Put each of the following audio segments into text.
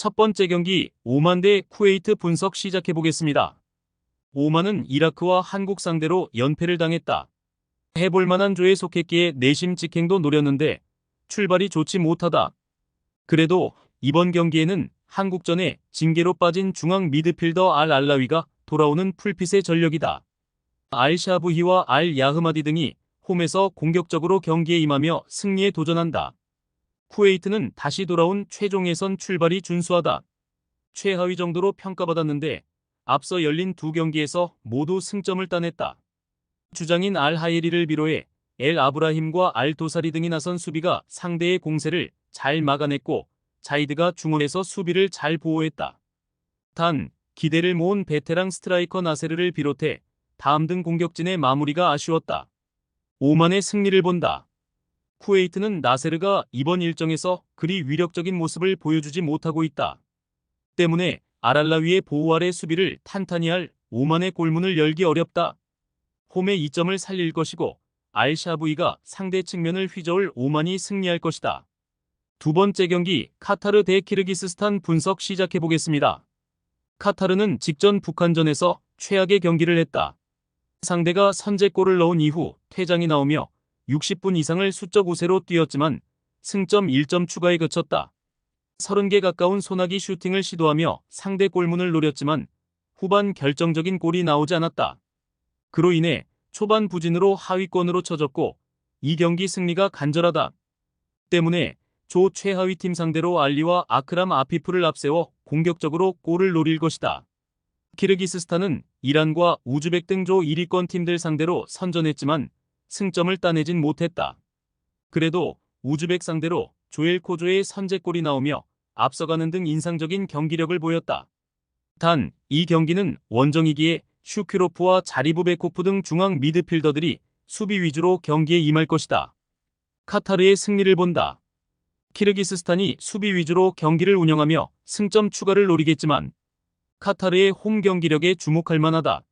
첫 번째 경기 오만 대 쿠웨이트 분석 시작해 보겠습니다. 오만은 이라크와 한국 상대로 연패를 당했다. 해볼 만한 조에 속했기에 내심 직행도 노렸는데 출발이 좋지 못하다. 그래도 이번 경기에는 한국전에 징계로 빠진 중앙 미드필더 알라위가 돌아오는 풀핏의 전력이다. 알샤부히와 야흐마디 등이 홈에서 공격적으로 경기에 임하며 승리에 도전한다. 쿠웨이트는 다시 돌아온 최종 예선 출발이 준수하다. 최하위 정도로 평가받았는데 앞서 열린 두 경기에서 모두 승점을 따냈다. 주장인 하이리를 비롯해 아브라힘과 도사리 등이 나선 수비가 상대의 공세를 잘 막아냈고 자이드가 중원에서 수비를 잘 보호했다. 단 기대를 모은 베테랑 스트라이커 나세르를 비롯해 다음 등 공격진의 마무리가 아쉬웠다. 오만의 승리를 본다. 쿠웨이트는 나세르가 이번 일정에서 그리 위력적인 모습을 보여주지 못하고 있다. 때문에 알알라위의 보호 아래 수비를 탄탄히 할 오만의 골문을 열기 어렵다. 홈의 이점을 살릴 것이고 알샤부이가 상대 측면을 휘저을 오만이 승리할 것이다. 두 번째 경기 카타르 대 키르기스스탄 분석 시작해 보겠습니다. 카타르는 직전 북한전에서 최악의 경기를 했다. 상대가 선제골을 넣은 이후 퇴장이 나오며 60분 이상을 수적 우세로 뛰었지만 승점 1점 추가에 그쳤다. 30개 가까운 소나기 슈팅을 시도하며 상대 골문을 노렸지만 후반 결정적인 골이 나오지 않았다. 그로 인해 초반 부진으로 하위권으로 쳐졌고 이 경기 승리가 간절하다. 때문에 조 최하위 팀 상대로 알리와 아크람 아피프를 앞세워 공격적으로 골을 노릴 것이다. 키르기스스탄은 이란과 우즈벡 등 조 1위권 팀들 상대로 선전했지만 승점을 따내진 못했다. 그래도 우즈벡 상대로 조엘 코조의 선제골이 나오며 앞서가는 등 인상적인 경기력을 보였다. 단 이 경기는 원정이기에 슈큐로프와 자리부베코프 등 중앙 미드필더들이 수비 위주로 경기에 임할 것이다. 카타르의 승리를 본다. 키르기스스탄이 수비 위주로 경기를 운영하며 승점 추가를 노리겠지만 카타르의 홈 경기력에 주목할 만하다.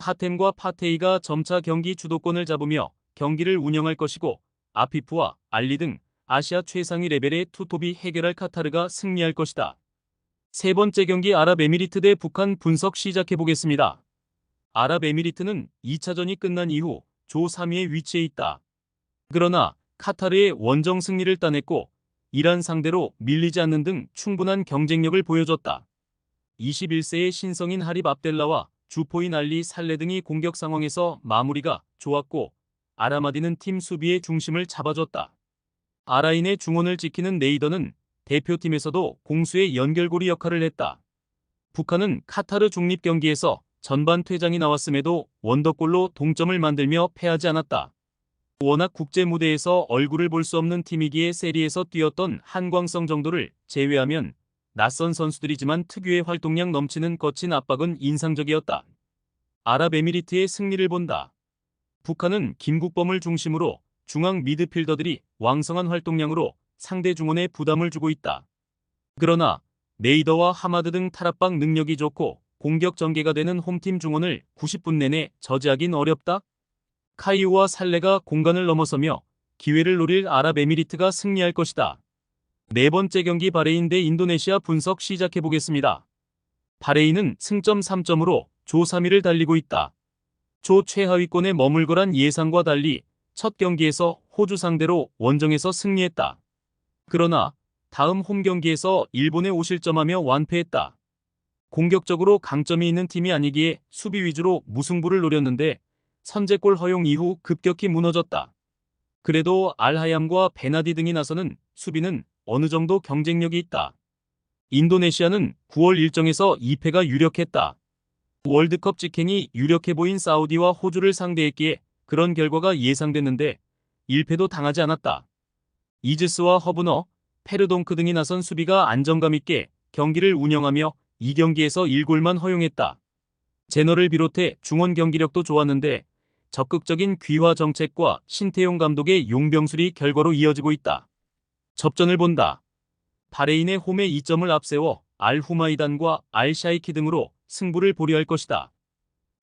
하템과 파테이가 점차 경기 주도권을 잡으며 경기를 운영할 것이고 아피프와 알리 등 아시아 최상위 레벨의 투톱이 해결할 카타르가 승리할 것이다. 세 번째 경기 아랍에미리트 대 북한 분석 시작해 보겠습니다. 아랍에미리트는 2차전이 끝난 이후 조 3위에 위치해 있다. 그러나 카타르의 원정 승리를 따냈고 이란 상대로 밀리지 않는 등 충분한 경쟁력을 보여줬다. 21세의 신성인 하립 압델라와 주포인 알리 살레 등이 공격 상황에서 마무리가 좋았고 아라마디는 팀 수비의 중심을 잡아줬다. 아라인의 중원을 지키는 네이더는 대표팀에서도 공수의 연결고리 역할을 했다. 북한은 카타르 중립 경기에서 전반 퇴장이 나왔음에도 원더골로 동점을 만들며 패하지 않았다. 워낙 국제 무대에서 얼굴을 볼 수 없는 팀이기에 세리에서 뛰었던 한광성 정도를 제외하면 낯선 선수들이지만 특유의 활동량 넘치는 거친 압박은 인상적이었다. 아랍에미리트의 승리를 본다. 북한은 김국범을 중심으로 중앙 미드필더들이 왕성한 활동량으로 상대 중원에 부담을 주고 있다. 그러나 네이더와 하마드 등 탈압박 능력이 좋고 공격 전개가 되는 홈팀 중원을 90분 내내 저지하긴 어렵다. 카이우와 살레가 공간을 넘어서며 기회를 노릴 아랍에미리트가 승리할 것이다. 네 번째 경기 바레인 대 인도네시아 분석 시작해 보겠습니다. 바레인은 승점 3점으로 조 3위를 달리고 있다. 조 최하위권에 머물 거란 예상과 달리 첫 경기에서 호주 상대로 원정에서 승리했다. 그러나 다음 홈 경기에서 일본에 5실점하며 완패했다. 공격적으로 강점이 있는 팀이 아니기에 수비 위주로 무승부를 노렸는데 선제골 허용 이후 급격히 무너졌다. 그래도 알하얌과 베나디 등이 나서는 수비는 어느 정도 경쟁력이 있다. 인도네시아는 9월 일정에서 2패가 유력했다. 월드컵 직행이 유력해 보인 사우디와 호주를 상대했기에 그런 결과가 예상됐는데 1패도 당하지 않았다. 이즈스와 허브너, 페르동크 등이 나선 수비가 안정감 있게 경기를 운영하며 이 경기에서 1골만 허용했다. 제너를 비롯해 중원 경기력도 좋았는데 적극적인 귀화 정책과 신태용 감독의 용병술이 결과로 이어지고 있다. 접전을 본다. 바레인의 홈에 2점을 앞세워 후마이단과 샤이키 등으로 승부를 보려할 것이다.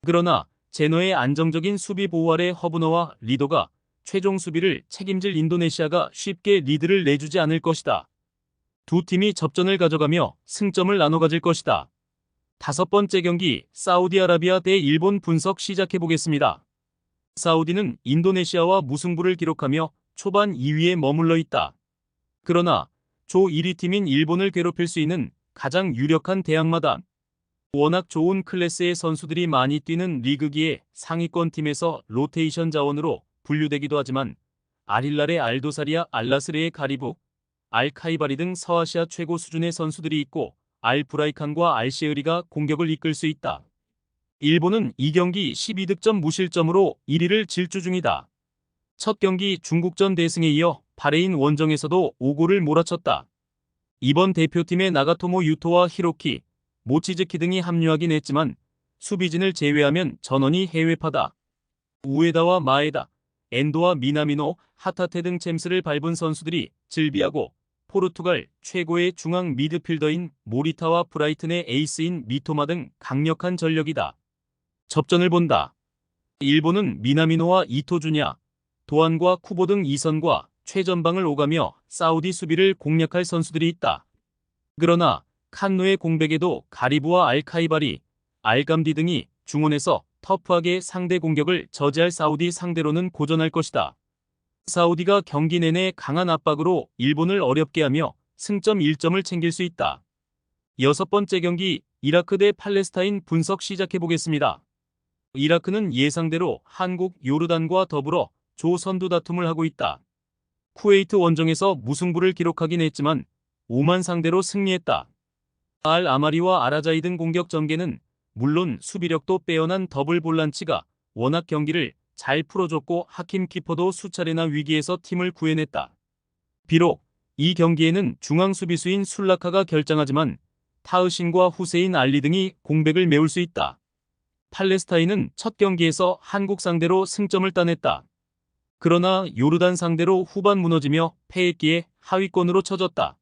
그러나 제너의 안정적인 수비 보호 아래 허브너와 리더가 최종 수비를 책임질 인도네시아가 쉽게 리드를 내주지 않을 것이다. 두 팀이 접전을 가져가며 승점을 나눠 가질 것이다. 다섯 번째 경기 사우디아라비아 대 일본 분석 시작해 보겠습니다. 사우디는 인도네시아와 무승부를 기록하며 초반 2위에 머물러 있다. 그러나 조 1위 팀인 일본을 괴롭힐 수 있는 가장 유력한 대항마다. 워낙 좋은 클래스의 선수들이 많이 뛰는 리그기에 상위권 팀에서 로테이션 자원으로 분류되기도 하지만 알힐랄의 알도사리아, 알나스르의 가리부, 알카이바리 등 서아시아 최고 수준의 선수들이 있고 알브라이칸과 알셰으리가 공격을 이끌 수 있다. 일본은 이 경기 12득점 무실점으로 1위를 질주 중이다. 첫 경기 중국전 대승에 이어 바레인 원정에서도 5골을 몰아쳤다. 이번 대표팀의 나가토모 유토와 히로키, 모치즈키 등이 합류하긴 했지만 수비진을 제외하면 전원이 해외파다. 우에다와 마에다, 엔도와 미나미노, 하타테 등 챔스를 밟은 선수들이 즐비하고 포르투갈 최고의 중앙 미드필더인 모리타와 브라이튼의 에이스인 미토마 등 강력한 전력이다. 접전을 본다. 일본은 미나미노와 이토주냐, 도안과 쿠보 등 2선과 최전방을 오가며 사우디 수비를 공략할 선수들이 있다. 그러나 칸노의 공백에도 가리부와 알카이바리, 알감디 등이 중원에서 터프하게 상대 공격을 저지할 사우디 상대로는 고전할 것이다. 사우디가 경기 내내 강한 압박으로 일본을 어렵게 하며 승점 1점을 챙길 수 있다. 여섯 번째 경기 이라크 대 팔레스타인 분석 시작해 보겠습니다. 이라크는 예상대로 한국, 요르단과 더불어 조 선두 다툼을 하고 있다. 쿠웨이트 원정에서 무승부를 기록하긴 했지만 오만 상대로 승리했다. 알 아마리와 아라자이 등 공격 전개는 물론 수비력도 빼어난 더블 볼란치가 워낙 경기를 잘 풀어줬고 하킴 키퍼도 수차례나 위기에서 팀을 구해냈다. 비록 이 경기에는 중앙 수비수인 술라카가 결장하지만 타으신과 후세인 알리 등이 공백을 메울 수 있다. 팔레스타인은 첫 경기에서 한국 상대로 승점을 따냈다. 그러나 요르단 상대로 후반 무너지며 패했기에 하위권으로 처졌다.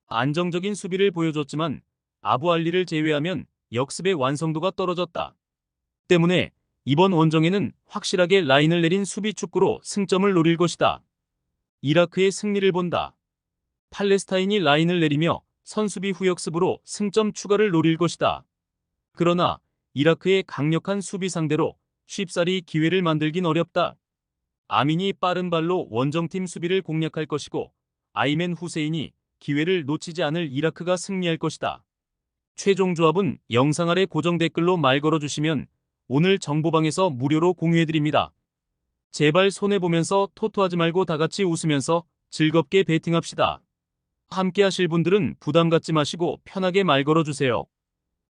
안정적인 수비를 보여줬지만 아부알리를 제외하면 역습의 완성도가 떨어졌다. 때문에 이번 원정에는 확실하게 라인을 내린 수비 축구로 승점을 노릴 것이다. 이라크의 승리를 본다. 팔레스타인이 라인을 내리며 선수비 후역습으로 승점 추가를 노릴 것이다. 그러나 이라크의 강력한 수비 상대로 쉽사리 기회를 만들긴 어렵다. 아민이 빠른 발로 원정팀 수비를 공략할 것이고 아이맨 후세인이 기회를 놓치지 않을 이라크가 승리할 것이다. 최종 조합은 영상 아래 고정 댓글로 말 걸어주시면 오늘 정보방에서 무료로 공유해드립니다. 제발 손해보면서 토토하지 말고 다같이 웃으면서 즐겁게 베팅합시다. 함께 하실 분들은 부담 갖지 마시고 편하게 말 걸어주세요.